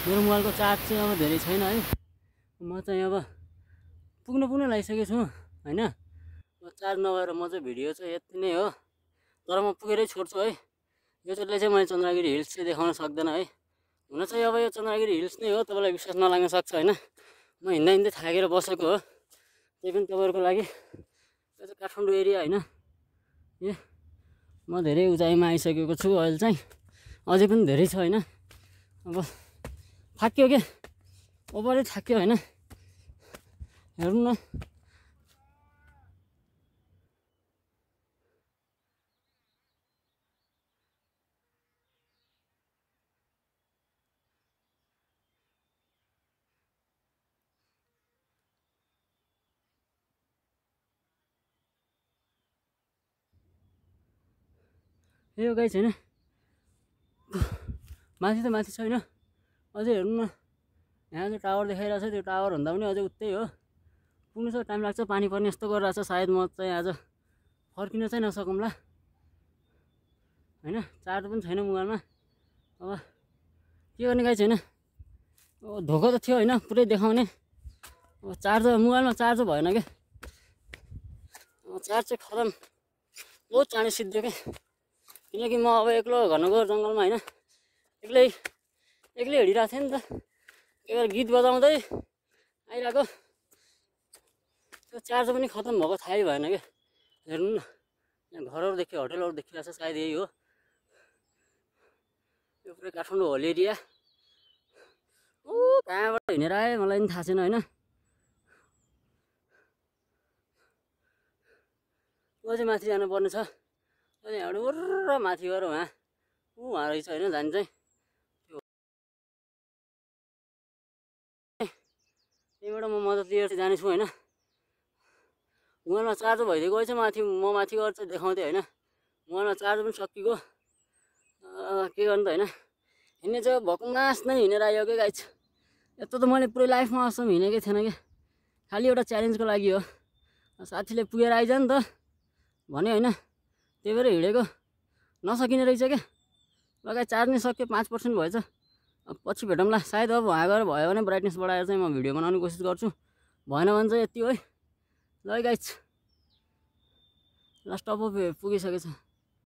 मेरो मोबाइलको चार्ज चाहिँ अब धेरै छैन है। म चाहिँ अब पुग्न लागिसकेको छु हैन। चार्ज नभएर म चाहिँ भिडियो चाहिँ यति नै हो, तर म पुगेरै छोड्छु है। यो चाहिँ मैले चन्द्रगिरी हिल्स चाहिँ देखाउन सक्दैन है। हुन चाहिँ अब यो चन्द्रगिरी हिल्स नै हो, तपाईँलाई विश्वास नलाग्न सक्छ हैन। म हिँड्दै थाकेर बसेको हो, त्यही पनि तपाईँहरूको लागि। यो चाहिँ काठमाडौँ एरिया हैन। ए म धेरै उचाइमा आइसकेको छु अहिले चाहिँ, अझै पनि धेरै छ हैन। अब थाक्यो के, ओभरै थाक्यो हैन। हेर्नु न, यो गाई छैन माथि त माथि छैन, अझै हेर्नु न। यहाँ चाहिँ टावर देखाइरहेको छ, त्यो टावर भन्दा पनि अझै उतै हो। पुग्नु चाहिँ टाइम लाग्छ, पानी पर्ने यस्तो गरिरहेछ। सायद म चाहिँ आज फर्किन चाहिँ नसकौँला हैन। चार्ज पनि छैन मोबाइलमा, अब के गर्ने गाई छैन। धोको त थियो हैन पुरै देखाउने। अब चार्ज मोबाइलमा चार्ज भएन क्या, चार्ज चाहिँ खतम, बहुत चाँडै सिद्धियो क्या। किनकि म अब एक्लो घनघोर जङ्गलमा हैन, एक्लै हिँडिरहेको थिएँ नि त। त्यही भएर गीत बजाउँदै आइरहेको, त्यो चार्ज पनि खतम भएको थाहै भएन क्या। हेर्नु न, यहाँ घरहरू देखियो, होटलहरू देखिरहेछ, सायद यही हो। यो पुरै काठमाडौँ होल एरिया। ओ कहाँबाट हिँडेर आएँ मलाई पनि थाहा छैन हैन। अझै माथि जानुपर्ने छ, अनि यहाँबाट उर्र माथि गएर उहाँ रहेछ हैन जाने चाहिँ। त्यहीबाट म मद्दतलिएर चाहिँ जानेछु हैन। मोबाइलमा चार्ज भइदिएको रहेछ, म माथि गएर चाहिँ देखाउँथेँ हैन। मोबाइलमा चार्ज पनि सकिएको, के गर्नु त हैन। हिँड्ने चाहिँ भकुमास नै हिँडेर आयो क्या गाइस। यस्तो त मैले पुरै लाइफमा असम्म हिँडेकै थिएन क्या, खालि एउटा च्यालेन्जको लागि हो। साथीले पुगेर आइज नि त भन्यो हैन, त्यही भएर हिँडेको। नसकिने रहेछ क्या, लगाइ चार्ज नै सक्यो, 5% भएछ। अब पछि भेटौँला, सायद अब वहाँ गएर भयो भने ब्राइटनेस बढाएर चाहिँ म भिडियो बनाउने कोसिस गर्छु। भएन भने चाहिँ यति हो है। ल गाइस, लास्ट स्टप पुगिसकेछ।